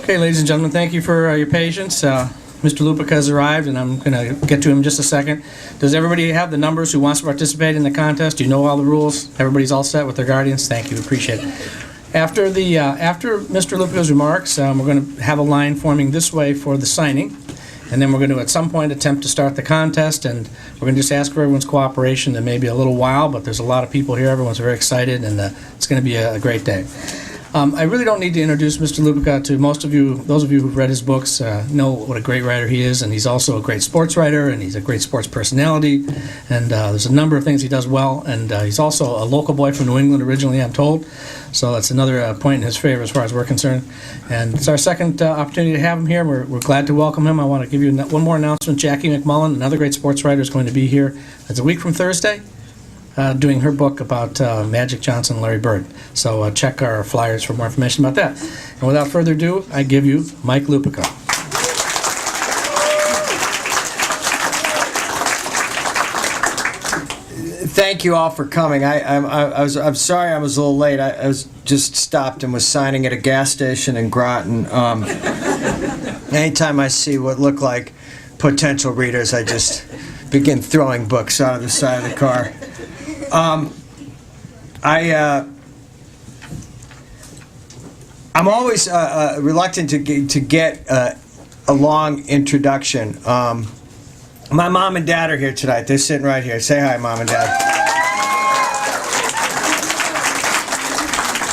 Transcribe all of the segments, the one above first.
Okay, ladies and gentlemen, thank you for your patience. Mr. Lupica has arrived, and I'm going to get to him in just a second. Does everybody have the numbers who wants to participate in the contest? Do you know all the rules? Everybody's all set with their guardians? Thank you. Appreciate it. After Mr. Lupica's remarks, we're going to have a line forming this way for the signing, and then we're going to, at some point, attempt to start the contest, and we're going to just ask for everyone's cooperation. There may be a little while, but there's a lot of people here. Everyone's very excited, and it's going to be a great day. I really don't need to introduce Mr. Lupica to most of you. Those of you who've read his books know what a great writer he is, and he's also a great sports writer, and he's a great sports personality, and there's a number of things he does well, and he's also a local boy from New England originally, I'm told, so that's another point in his favor as far as we're concerned. And it's our second opportunity to have him here. We're glad to welcome him. I want to give you one more announcement. Jackie McMullen, another great sports writer, is going to be here. It's a week from Thursday. Doing her book about Magic Johnson and Larry Bird. So check our flyers for more information about that. And without further ado, I give you Mike Lupica. Thank you all for coming. I'm sorry I was a little late. I was just stopped and was signing at a gas station in Groton. Anytime I see what look like potential readers, I just begin throwing books out of the side of the car. I'm always reluctant to get a long introduction. My mom and dad are here tonight. They're sitting right here. Say hi, Mom and Dad.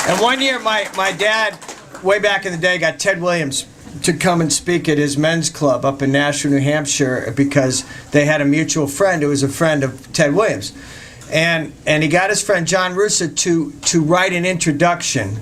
And one year, my dad, way back in the day, got Ted Williams to come and speak at his men's club up in Nashua, New Hampshire, because they had a mutual friend who was a friend of Ted Williams. And he got his friend John Russo to write an introduction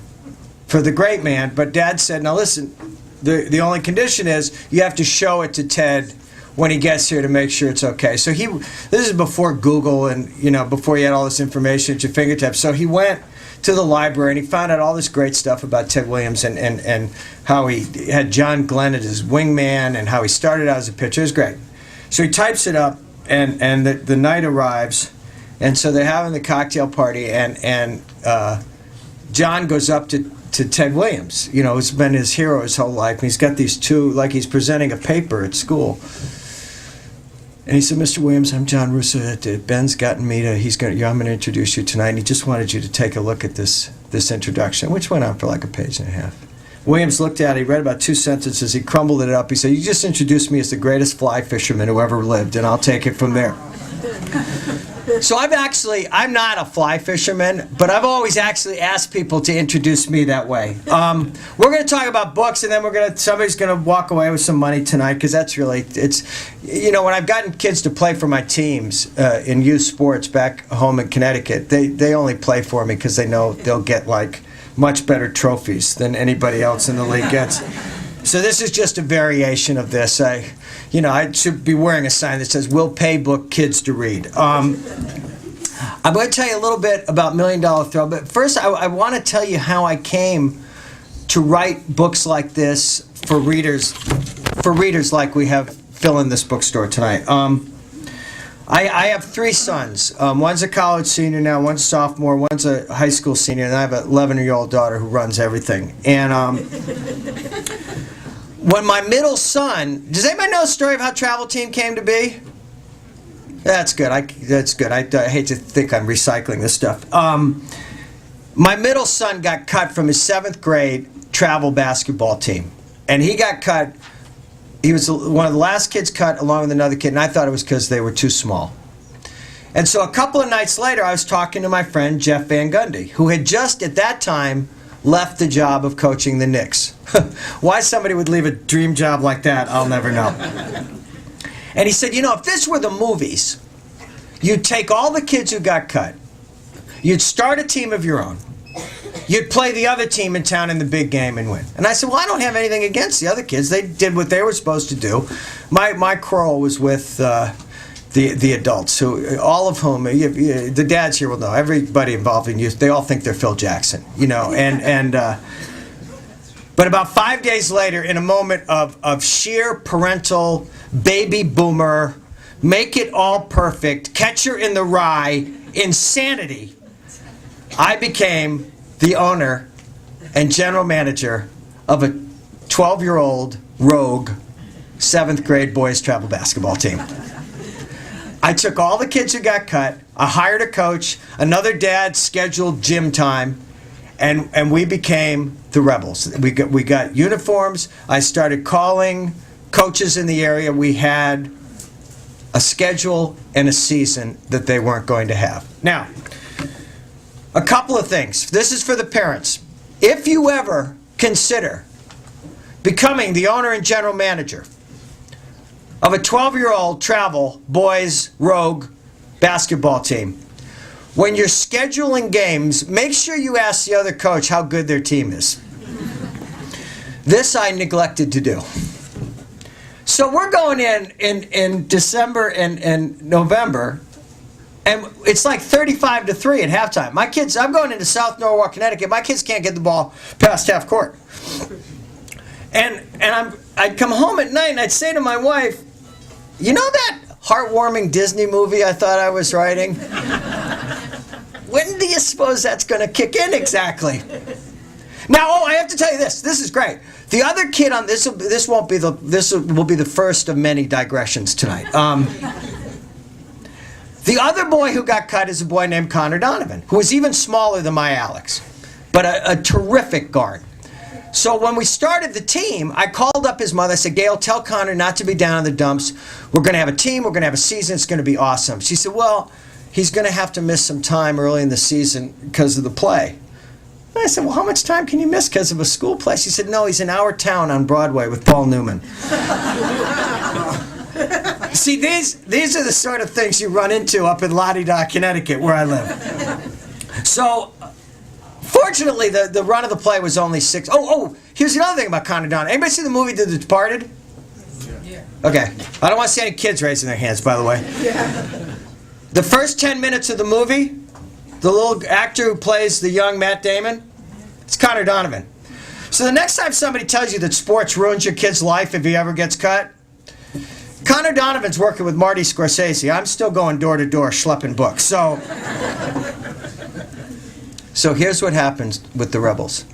for the great man, but Dad said, now listen, the only condition is you have to show it to Ted when he gets here to make sure it's okay. So this is before Google and, before you had all this information at your fingertips. So he went to the library and he found out all this great stuff about Ted Williams and how he had John Glenn as his wingman and how he started out as a pitcher. It was great. So he types it up and the night arrives. And so they're having the cocktail party, and John goes up to Ted Williams, who's been his hero his whole life. And he's got these two, like he's presenting a paper at school. And he said, Mr. Williams, I'm John Russo. Ben's gotten me to, I'm going to introduce you tonight. And he just wanted you to take a look at this introduction, which went on for like a page and a half. Williams looked at it, he read about 2 sentences, he crumbled it up. He said, you just introduced me as the greatest fly fisherman who ever lived, and I'll take it from there. So I'm not a fly fisherman, but I've always actually asked people to introduce me that way. We're going to talk about books, and then somebody's going to walk away with some money tonight, because that's really, when I've gotten kids to play for my teams in youth sports back home in Connecticut, they only play for me because they know they'll get like much better trophies than anybody else in the league gets. So this is just a variation of this. I should be wearing a sign that says, we'll pay book kids to read. I'm going to tell you a little bit about Million Dollar Throw, but first I want to tell you how I came to write books like this for readers like we have fill in this bookstore tonight. I have 3 sons. One's a college senior now, one's a sophomore, one's a high school senior, and I have an 11-year-old daughter who runs everything. And when my middle son, does anybody know the story of how Travel Team came to be? That's good. That's good. I hate to think I'm recycling this stuff. My middle son got cut from his 7th grade travel basketball team, and he got cut. He was one of the last kids cut along with another kid, and I thought it was because they were too small. And so a couple of nights later, I was talking to my friend Jeff Van Gundy, who had just at that time left the job of coaching the Knicks. Why somebody would leave a dream job like that, I'll never know. And he said, if this were the movies, you'd take all the kids who got cut, you'd start a team of your own, you'd play the other team in town in the big game and win. And I said, well, I don't have anything against the other kids. They did what they were supposed to do. My quarrel was with the adults, who all of whom the dads here will know. Everybody involved in youth, they all think they're Phil Jackson, But about 5 days later, in a moment of sheer parental baby boomer, make it all perfect, Catcher in the Rye insanity, I became the owner and general manager of a 12-year-old rogue 7th grade boys travel basketball team. I took all the kids who got cut, I hired a coach, another dad scheduled gym time, and we became the Rebels. We got uniforms. I started calling coaches in the area. We had a schedule and a season that they weren't going to have. Now, a couple of things. This is for the parents. If you ever consider becoming the owner and general manager of a 12-year-old travel boys rogue basketball team, when you're scheduling games, make sure you ask the other coach how good their team is. This I neglected to do. So we're going in December and November, and it's like 35-3 at halftime. My kids, I'm going into South Norwalk, Connecticut. My kids can't get the ball past half court. And I'd come home at night and I'd say to my wife, you know that heartwarming Disney movie I thought I was writing? When do you suppose that's going to kick in exactly? Now, I have to tell you this. This is great. The other kid on this will be the first of many digressions tonight. The other boy who got cut is a boy named Connor Donovan, who was even smaller than my Alex, but a terrific guard. So when we started the team, I called up his mother. I said, Gail, tell Connor not to be down in the dumps. We're going to have a team. We're going to have a season. It's going to be awesome. She said, well, he's going to have to miss some time early in the season because of the play. And I said, well, how much time can you miss because of a school play? She said, no, he's in Our Town on Broadway with Paul Newman. See, these are the sort of things you run into up in La-di-da, Connecticut, where I live. So, fortunately, the run of the play was only 6. Oh, here's another thing about Connor Donovan. Anybody see the movie The Departed? Yeah. Okay. I don't want to see any kids raising their hands, by the way. Yeah. The first 10 minutes of the movie, the little actor who plays the young Matt Damon, it's Connor Donovan. So the next time somebody tells you that sports ruins your kid's life if he ever gets cut, Connor Donovan's working with Marty Scorsese. I'm still going door to door schlepping books. So here's what happens with the Rebels.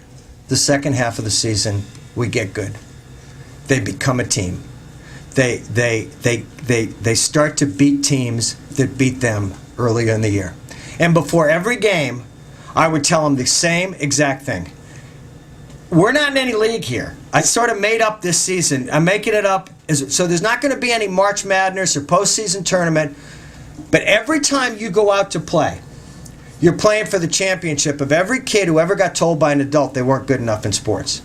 The second half of the season, we get good. They become a team. They start to beat teams that beat them earlier in the year. And before every game, I would tell them the same exact thing. We're not in any league here. I sort of made up this season. I'm making it up. So there's not going to be any March Madness or postseason tournament. But every time you go out to play, you're playing for the championship of every kid who ever got told by an adult they weren't good enough in sports.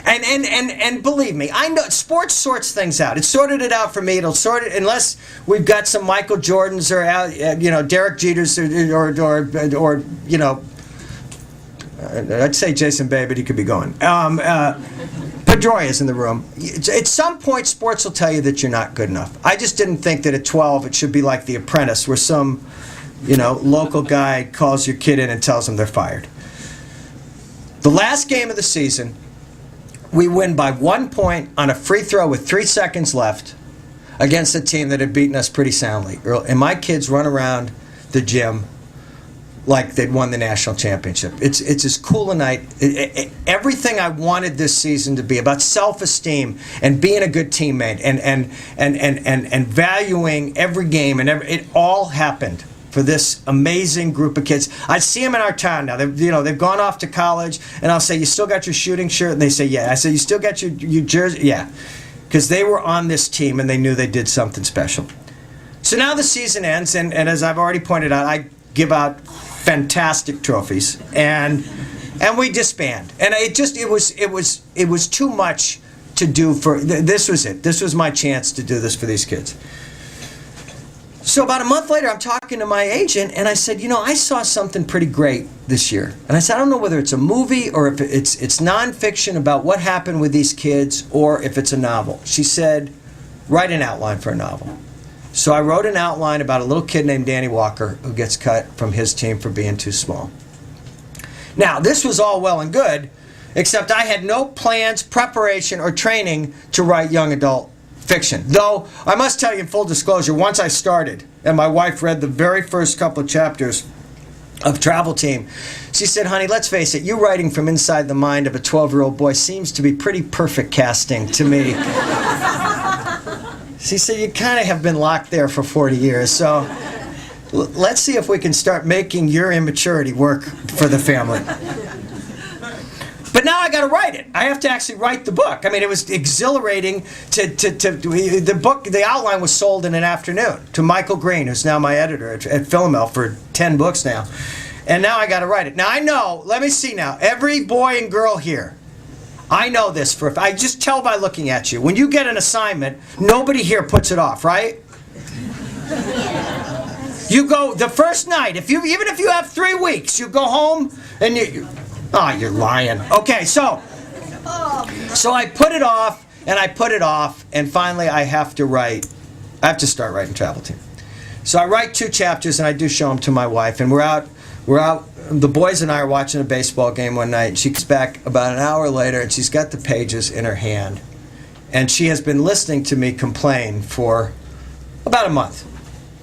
And believe me, I know sports sorts things out. It sorted it out for me. It'll sort it unless we've got some Michael Jordans or Derek Jeters or I'd say Jason Bay, but he could be going. Pedroia's in the room. At some point, sports will tell you that you're not good enough. I just didn't think that at 12 it should be like The Apprentice, where some local guy calls your kid in and tells them they're fired. The last game of the season, we win by 1 point on a free throw with 3 seconds left against a team that had beaten us pretty soundly. And my kids run around the gym like they'd won the national championship. It's as cool a night. Everything I wanted this season to be about self-esteem and being a good teammate and valuing every game it all happened for this amazing group of kids. I see them in our town now. They've gone off to college, and I'll say, "You still got your shooting shirt?" And they say, "Yeah." I say, "You still got your jersey?" "Yeah," because they were on this team and they knew they did something special. So now the season ends, and as I've already pointed out, I give out fantastic trophies, and we disband. And it was too much to do for. This was it. This was my chance to do this for these kids. So about a month later, I'm talking to my agent, and I said, I saw something pretty great this year. And I said, I don't know whether it's a movie or if it's nonfiction about what happened with these kids or if it's a novel. She said, write an outline for a novel. So I wrote an outline about a little kid named Danny Walker who gets cut from his team for being too small. Now, this was all well and good, except I had no plans, preparation, or training to write young adult fiction. Though, I must tell you in full disclosure, once I started, and my wife read the very first couple of chapters, of Travel Team. She said, honey, let's face it, you writing from inside the mind of a 12-year-old boy seems to be pretty perfect casting to me. She said, you kind of have been locked there for 40 years, so let's see if we can start making your immaturity work for the family. But now I got to write it. I have to actually write the book. I mean, it was exhilarating the book. The outline was sold in an afternoon to Michael Green, who's now my editor at Philomel for 10 books now. And now I got to write it. Now I know, let me see now, every boy and girl here, I know this I just tell by looking at you. When you get an assignment, nobody here puts it off, right? You go the first night, even if you have 3 weeks, you go home and you're lying. Okay, so I put it off, and I put it off, and finally I have to start writing Travel Team. So I write 2 chapters, and I do show them to my wife, and we're out, the boys and I are watching a baseball game one night, and she comes back about an hour later, and she's got the pages in her hand, and she has been listening to me complain for about a month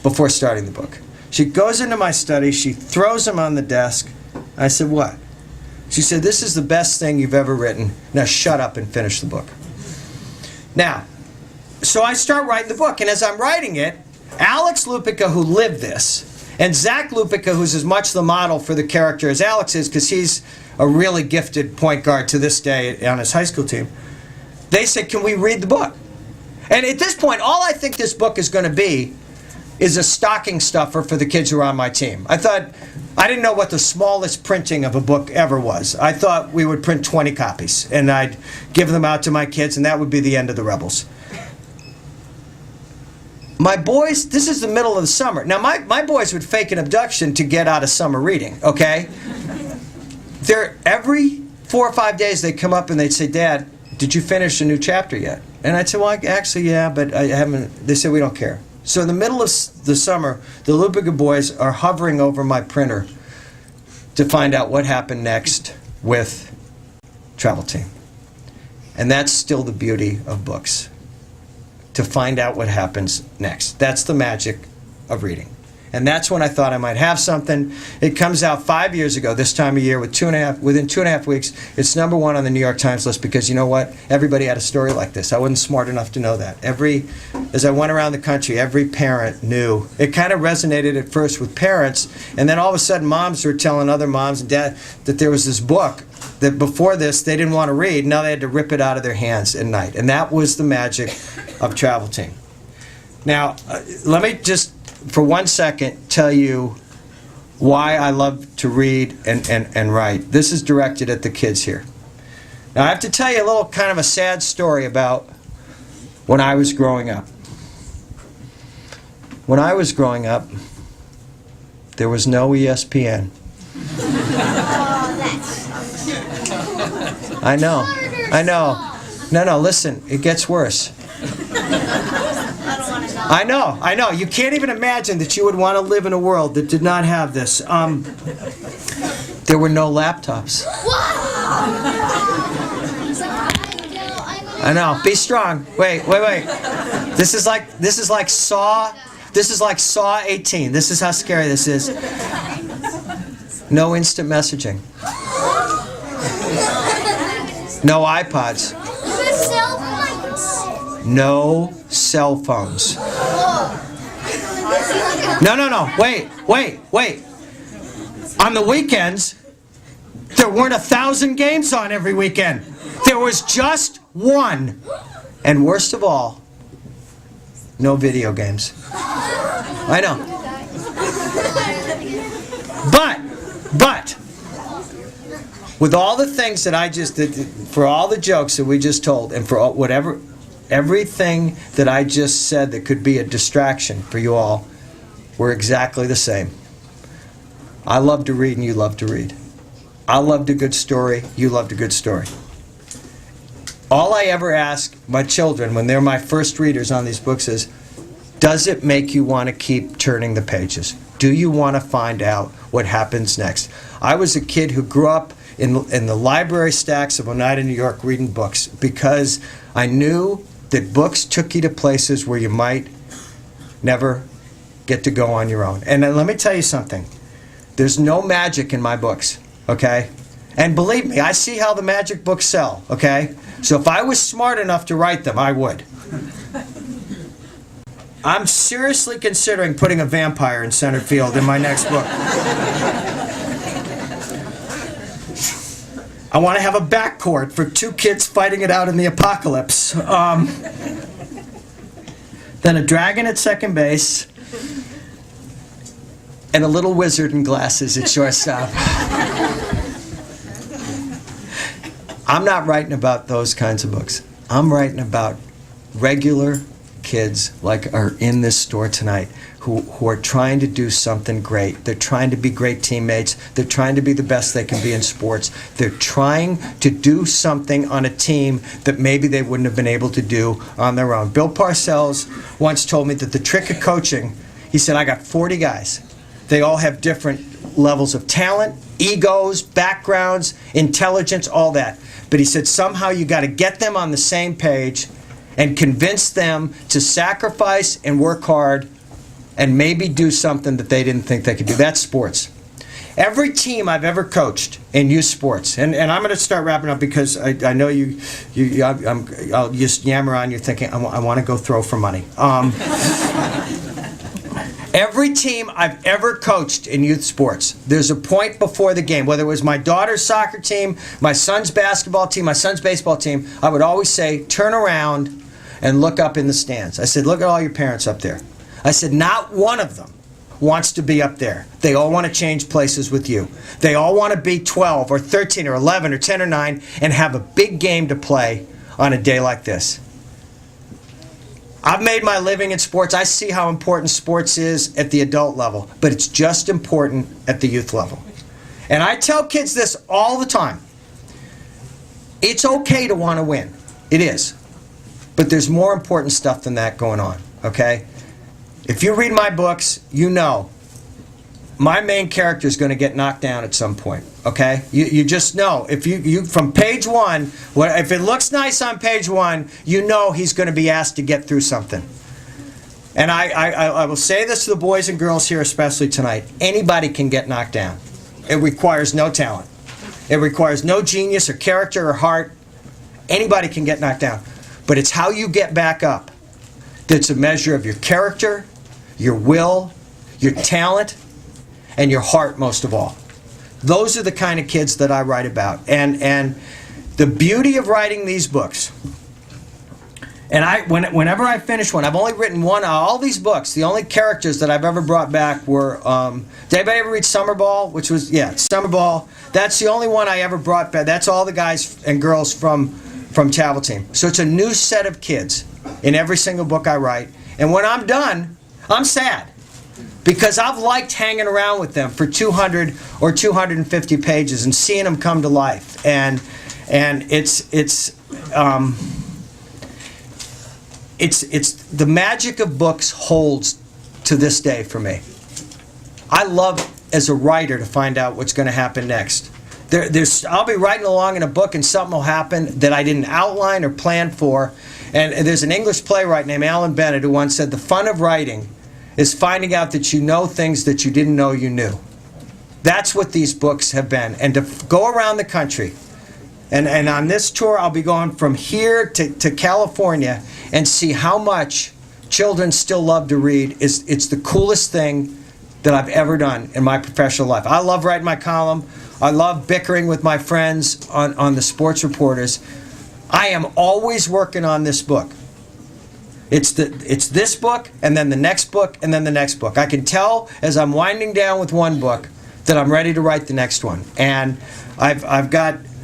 before starting the book. She goes into my study, she throws them on the desk. I said, what? She said, this is the best thing you've ever written. Now shut up and finish the book. Now, so I start writing the book, and as I'm writing it, Alex Lupica, who lived this, and Zach Lupica, who's as much the model for the character as Alex is, because he's a really gifted point guard to this day on his high school team, they said, can we read the book? And at this point, all I think this book is going to be is a stocking stuffer for the kids who are on my team. I didn't know what the smallest printing of a book ever was. I thought we would print 20 copies, and I'd give them out to my kids, and that would be the end of the Rebels. My boys, this is the middle of the summer. Now, my boys would fake an abduction to get out of summer reading, okay? Every 4 or 5 days, they'd come up and they'd say, Dad, did you finish a new chapter yet? And I'd say, well, actually, yeah, but I haven't. They said, we don't care. So in the middle of the summer, the Lupica boys are hovering over my printer to find out what happened next with Travel Team. And that's still the beauty of books, to find out what happens next. That's the magic of reading. And that's when I thought I might have something. It comes out 5 years ago, this time of year, within 2.5 weeks. It's #1 on the New York Times list because you know what? Everybody had a story like this. I wasn't smart enough to know that. As I went around the country, every parent knew. It kind of resonated at first with parents, and then all of a sudden moms were telling other moms and dad that there was this book that before this they didn't want to read. Now they had to rip it out of their hands at night. And that was the magic of Travel Team. Now, let me just for 1 second tell you why I love to read and write. This is directed at the kids here. Now I have to tell you a little kind of a sad story about when I was growing up. When I was growing up, there was no ESPN. I know. No, listen, it gets worse. I know. You can't even imagine that you would want to live in a world that did not have this. There were no laptops. I know. Be strong. Wait. This is like Saw 18. This is how scary this is. No instant messaging. No iPods. No cell phones. No. Wait. On the weekends, there weren't 1,000 games on every weekend. There was just one. And worst of all, no video games. I know. But, with all the things that I just did, for all the jokes that we just told, and for everything that I just said that could be a distraction for you all, were exactly the same. I love to read and you love to read. I loved a good story, you loved a good story. All I ever ask my children when they're my first readers on these books is, does it make you want to keep turning the pages? Do you want to find out what happens next? I was a kid who grew up in the library stacks of Oneida, New York, reading books because I knew that books took you to places where you might never get to go on your own. And let me tell you something. There's no magic in my books, okay? And believe me, I see how the magic books sell, okay? So if I was smart enough to write them, I would. I'm seriously considering putting a vampire in center field in my next book. I want to have a backcourt for two kids fighting it out in the apocalypse. Then a dragon at second base, and a little wizard in glasses at shortstop. I'm not writing about those kinds of books. I'm writing about regular kids like are in this store tonight who are trying to do something great. They're trying to be great teammates. They're trying to be the best they can be in sports. They're trying to do something on a team that maybe they wouldn't have been able to do on their own. Bill Parcells once told me that the trick of coaching, he said, I got 40 guys. They all have different levels of talent, egos, backgrounds, intelligence, all that. But he said somehow you got to get them on the same page and convince them to sacrifice and work hard and maybe do something that they didn't think they could do. That's sports. Every team I've ever coached in youth sports, and I'm going to start wrapping up because I know I'll just yammer on. You're thinking, I want to go throw for money. Every team I've ever coached in youth sports, there's a point before the game, whether it was my daughter's soccer team, my son's basketball team, my son's baseball team, I would always say, turn around and look up in the stands. I said, look at all your parents up there. I said, not one of them wants to be up there. They all want to change places with you. They all want to be 12 or 13 or 11 or 10 or 9 and have a big game to play on a day like this. I've made my living in sports. I see how important sports is at the adult level, but it's just important at the youth level. And I tell kids this all the time. It's okay to want to win. It is. But there's more important stuff than that going on, okay? If you read my books, you know my main character is going to get knocked down at some point, okay? You just know. If you from page 1, if it looks nice on page 1, you know he's going to be asked to get through something. And I will say this to the boys and girls here especially tonight. Anybody can get knocked down. It requires no talent. It requires no genius or character or heart. Anybody can get knocked down. But it's how you get back up that's a measure of your character, your will, your talent, and your heart most of all. Those are the kind of kids that I write about. And the beauty of writing these books, and whenever I finish one, I've only written one of all these books. The only characters that I've ever brought back were, did anybody ever read Summerball? Which was, yeah, Summerball. That's the only one I ever brought back. That's all the guys and girls from Travel Team. So it's a new set of kids in every single book I write. And when I'm done, I'm sad. Because I've liked hanging around with them for 200 or 250 pages and seeing them come to life. And it's the magic of books holds to this day for me. I love as a writer to find out what's going to happen next. I'll be writing along in a book and something will happen that I didn't outline or plan for. And there's an English playwright named Alan Bennett who once said, the fun of writing is finding out that you know things that you didn't know you knew. That's what these books have been. And to go around the country, and on this tour I'll be going from here to California and see how much children still love to read. It's the coolest thing that I've ever done in my professional life. I love writing my column. I love bickering with my friends on the sports reporters. I am always working on this book. It's this book, and then the next book, and then the next book. I can tell as I'm winding down with one book that I'm ready to write the next one. And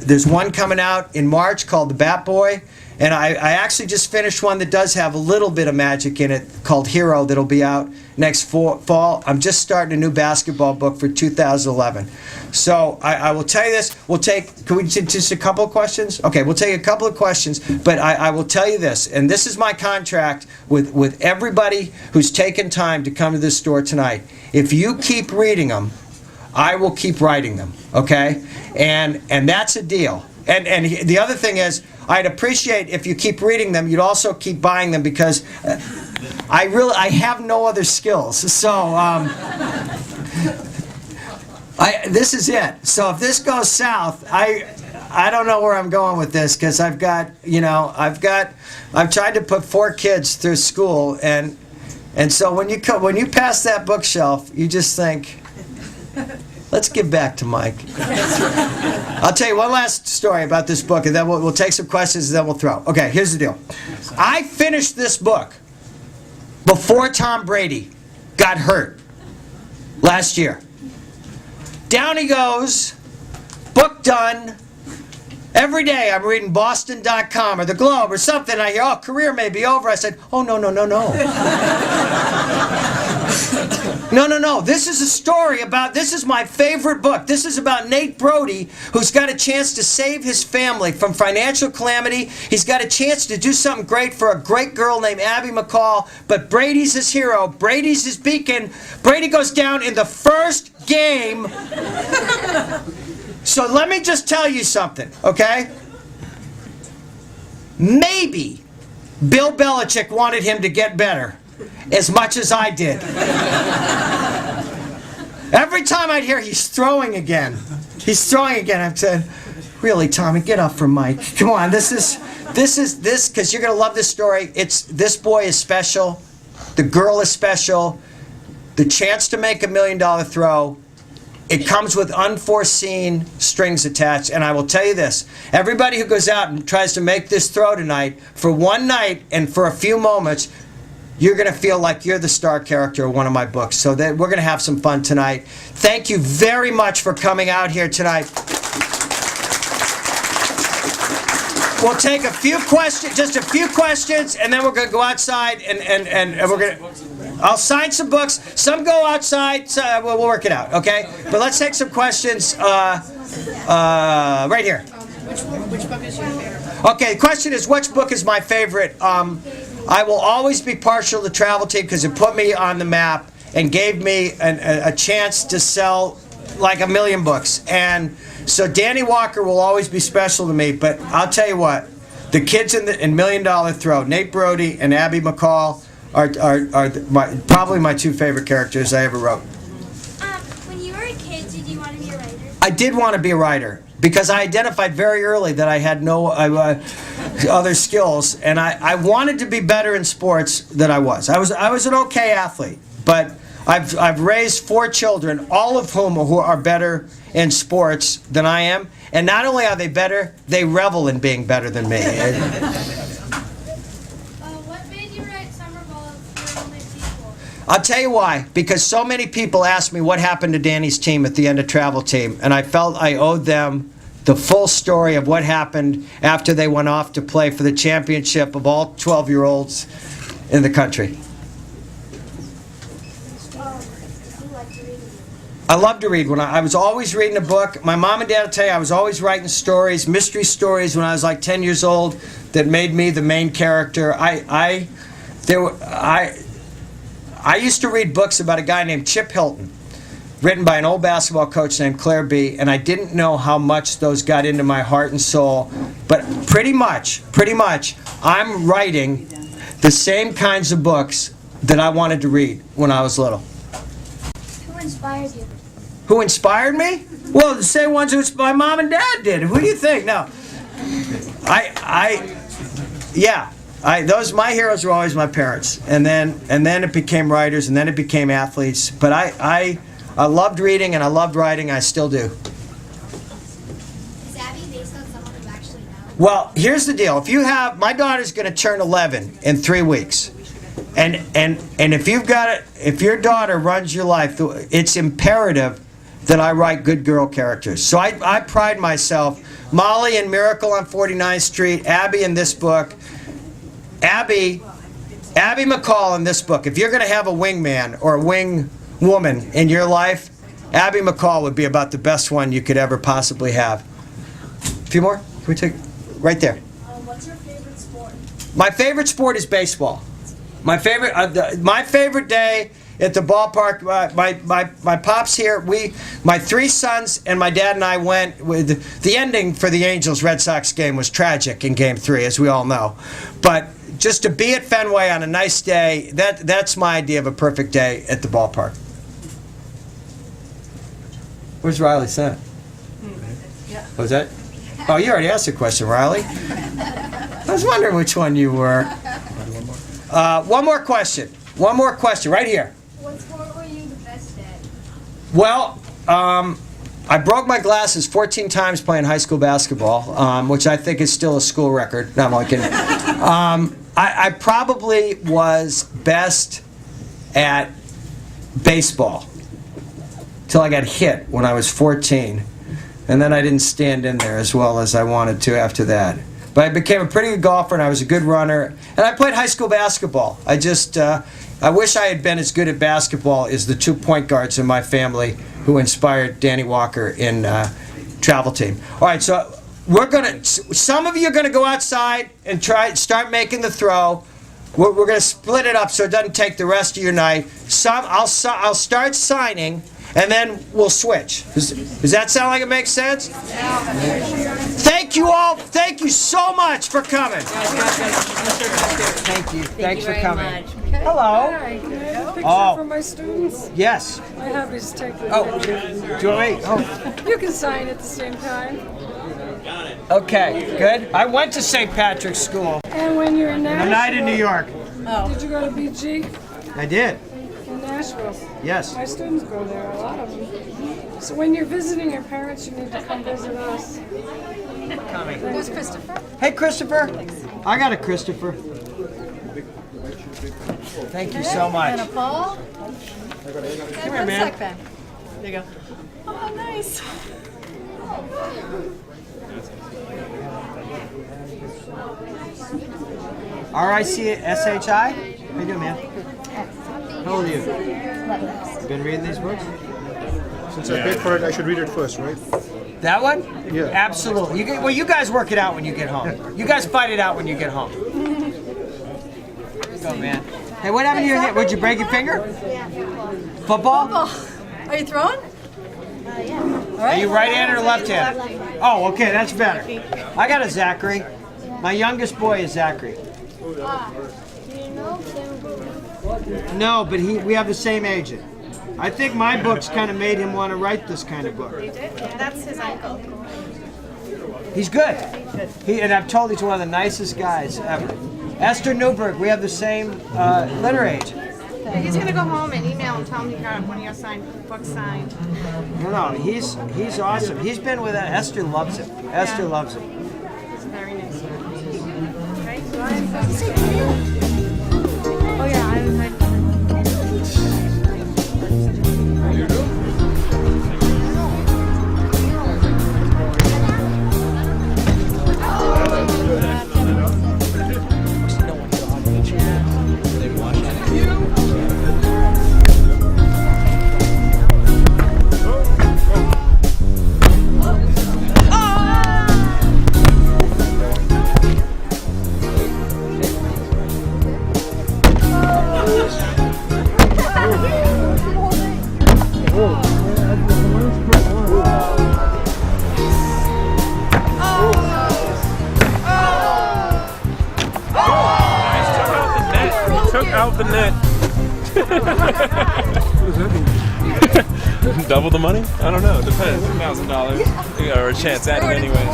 there's one coming out in March called The Bat Boy, and I actually just finished one that does have a little bit of magic in it called Hero that'll be out next fall. I'm just starting a new basketball book for 2011. So I will tell you this. Can we just a couple of questions? Okay, we'll take a couple of questions, but I will tell you this, and this is my contract with everybody who's taken time to come to this store tonight. If you keep reading them, I will keep writing them, okay? And that's a deal. And the other thing is, I'd appreciate if you keep reading them, you'd also keep buying them because I have no other skills. So This is it. So if this goes south, I don't know where I'm going with this, because I've tried to put 4 kids through school, and so when you pass that bookshelf, you just think, let's give back to Mike. I'll tell you one last story about this book, and then we'll take some questions, and then we'll throw. Okay, here's the deal. I finished this book before Tom Brady got hurt last year. Down he goes, book done. Every day I'm reading Boston.com or the Globe or something. I hear, oh, career may be over. I said, oh, no. No. This is a story about, this is my favorite book. This is about Nate Brody, who's got a chance to save his family from financial calamity. He's got a chance to do something great for a great girl named Abby McCall. But Brady's his hero. Brady's his beacon. Brady goes down in the first game. So let me just tell you something, okay? Maybe Bill Belichick wanted him to get better as much as I did. Every time I'd hear he's throwing again, I've said, really, Tommy, get up from Mike. Come on, this, because you're going to love this story. This boy is special. The girl is special. The chance to make $1 million throw. It comes with unforeseen strings attached, and I will tell you this. Everybody who goes out and tries to make this throw tonight, for one night and for a few moments, you're going to feel like you're the star character of one of my books. So we're going to have some fun tonight. Thank you very much for coming out here tonight. We'll take a few questions, just a few questions, and then we're going to go outside and we're going to... I'll sign some books. Some go outside. So we'll work it out, okay? But let's take some questions right here. Which book is your favorite? Okay, the question is, which book is my favorite? I will always be partial to Travel Team because it put me on the map and gave me a chance to sell like 1 million books. And so Danny Walker will always be special to me, but I'll tell you what, the kids in $1 Million Throw, Nate Brody and Abby McCall, are probably my 2 favorite characters I ever wrote. When you were a kid, did you want to be a writer? I did want to be a writer because I identified very early that I had no other skills, and I wanted to be better in sports than I was. I was an okay athlete, but I've raised 4 children, all of whom are better in sports than I am, and not only are they better, they revel in being better than me. I'll tell you why. Because so many people asked me what happened to Danny's team at the end of Travel Team, and I felt I owed them the full story of what happened after they went off to play for the championship of all 12-year-olds in the country. I love to read. When I was always reading a book. My mom and dad will tell you I was always writing stories, mystery stories when I was like 10 years old that made me the main character. I used to read books about a guy named Chip Hilton, written by an old basketball coach named Claire B., and I didn't know how much those got into my heart and soul, but pretty much, I'm writing the same kinds of books that I wanted to read when I was little. Who inspired you? Who inspired me? Well, the same ones who my mom and dad did. Who do you think? No. My heroes were always my parents, and then it became writers, and then it became athletes. But I loved reading and I loved writing. I still do. Is Abby based on someone you actually know? Well, here's the deal. My daughter's going to turn 11 in 3 weeks, and if your daughter runs your life, it's imperative that I write good girl characters. So I pride myself. Molly in Miracle on 49th Street, Abby in this book. Abby McCall in this book. If you're going to have a wingman or a wing woman in your life, Abby McCall would be about the best one you could ever possibly have. A few more? Can we take right there? What's your favorite sport? My favorite sport is baseball. My favorite day at the ballpark. My pops here. My 3 sons and my dad and I went. With the ending for the Angels Red Sox game was tragic in Game 3, as we all know, but just to be at Fenway on a nice day, that's my idea of a perfect day at the ballpark. Where's Riley's son? Was that? Oh, you already asked the question, Riley. I was wondering which one you were. One more question. One more question, right here. What sport were you the best at? Well, I broke my glasses 14 times playing high school basketball, which I think is still a school record. No, I'm only kidding. I probably was best at baseball till I got hit when I was 14. And then I didn't stand in there as well as I wanted to after that. But I became a pretty good golfer, and I was a good runner. And I played high school basketball. I wish I had been as good at basketball as the 2 point guards in my family who inspired Danny Walker in travel team. All right, so some of you are gonna go outside and start making the throw. We're gonna split it up so it doesn't take the rest of your night. I'll start signing, and then we'll switch. Does that sound like it makes sense? Thank you all. Thank you so much for coming. Thank you. Thanks for coming. Hello. Picture for my students. Yes. My hubby's taking Oh, a picture. do you want me? Oh, You can sign at the same time. okay. Good. I went to St. Patrick's School. And when you're in A Nashville, night in New York. did you go to BG I did. in Nashville? Yes. My students go there, a lot of them. So when you're visiting your parents, you need to come visit us. Coming. There's Christopher. Hey, Christopher. I got a Christopher. Thank you so much. And a Paul? Come here, man. There you go. Oh, nice. R-I-C-S-H-I? How you doing, man? How old are you? You been reading these books? Since I paid for it, I should read it first, right? That one? Yeah. Absolutely. You guys work it out when you get home. You guys fight it out when you get home. Go, man. Hey, what happened to your hand? Would you break your finger? Football? Are you throwing? Are you right-handed or left-handed? Oh, okay, that's better. I got a Zachary. My youngest boy is Zachary. Do you know Kim? No, but we have the same agent. I think my books kind of made him want to write this kind of book. That's his uncle. He's good. And I'm told he's one of the nicest guys ever. Esther Newberg, we have the same litter agent. He's gonna go home and email and tell him he got one of your books signed. No, he's awesome. He's been with Esther loves him. Esther loves him. He's very nice. Oh yeah, I Out the net. Double the money? I don't know. It depends. $1,000 or a chance at it anyway.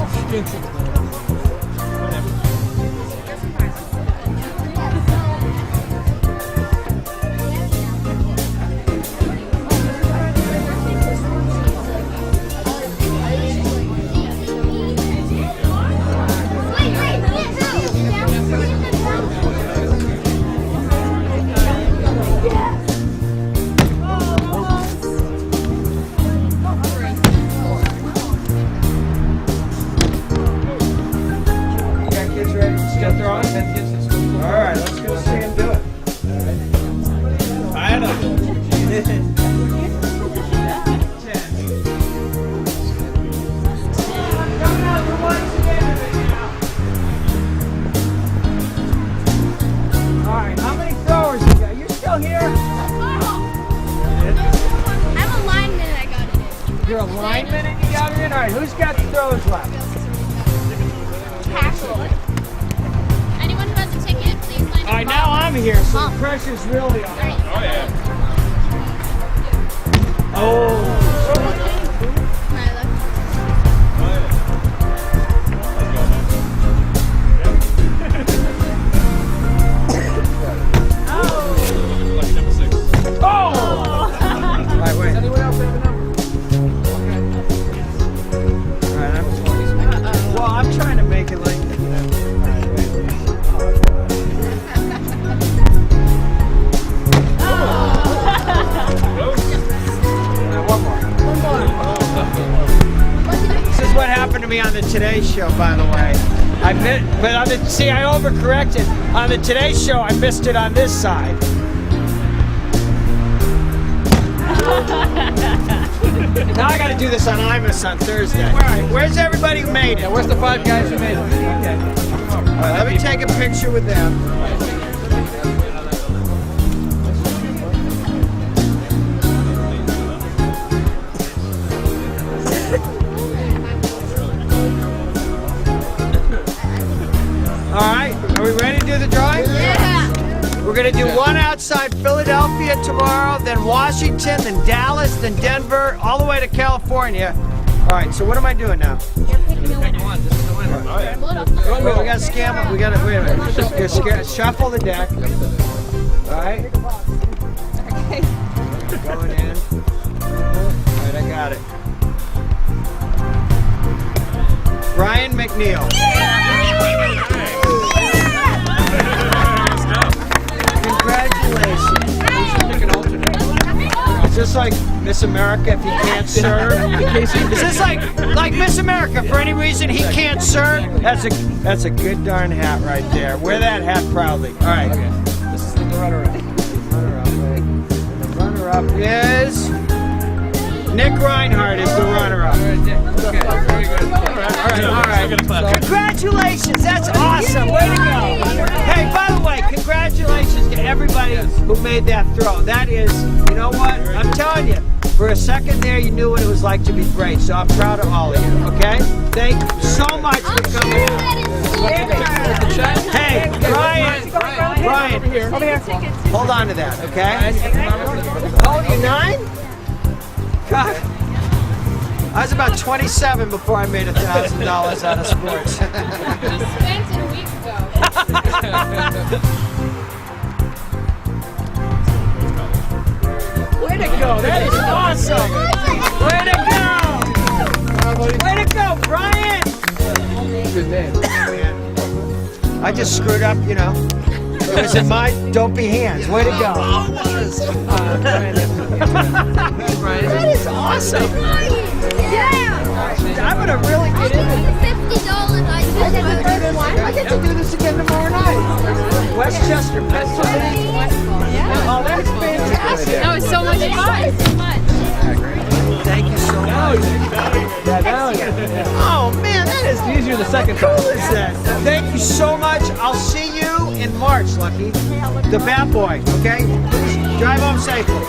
You're a lineman and you got it in? All right, who's got the throws left? Anyone who has a ticket, please line up. All right, now I'm here, so the pressure's really on. Oh, yeah. Oh. Today Show, by the way. But on the see, I overcorrected. On the Today Show, I missed it on this side. Now I got to do this on Imus on Thursday. All right, where's everybody who made it? Where's the 5 guys who made it? Okay. All right, let me take a picture with them. All right, are we ready to do the drawing? Yeah. We're gonna do one outside Philadelphia tomorrow, then Washington, then Dallas, then Denver, all the way to California. All right, so what am I doing now? You're picking a winner. Wait, we gotta scam. We gotta wait a minute. Shuffle the deck. All right. Going in. All right, I got it. Brian McNeil. Congratulations. Is this like Miss America if he can't serve? Is this like Miss America for any reason he can't serve? That's a good darn hat right there. Wear that hat proudly. All right. This is the runner-up. The runner-up is Nick Reinhardt is the runner-up. Okay, very good. All right. Congratulations. That's awesome. Way to go. Hey, by the way, congratulations to everybody who made that throw. That is, you know what? I'm telling you, for a second there, you knew what it was like to be great. So I'm proud of all of you, okay? Thank you so much for coming out. Hey, Brian, hold on to that, okay? How old are you, 9? God. I was about 27 before I made $1,000 out of sports. Spent it a week ago. Way to go! That is awesome! Way to go! Way to go, Brian! Good name. I just screwed up, you know. It was in my dopey hands. Way to go! That is awesome! Yeah. I'm gonna really get into it. $50. I get to do this again tomorrow night. Westchester, Pennsylvania. Oh, that's fantastic. That was so much fun. Thank you so much. Oh man, that is Easier the second cool time. as that. Thank you so much. I'll see you in March, Lucky. The Bat Boy, okay? Drive home safely.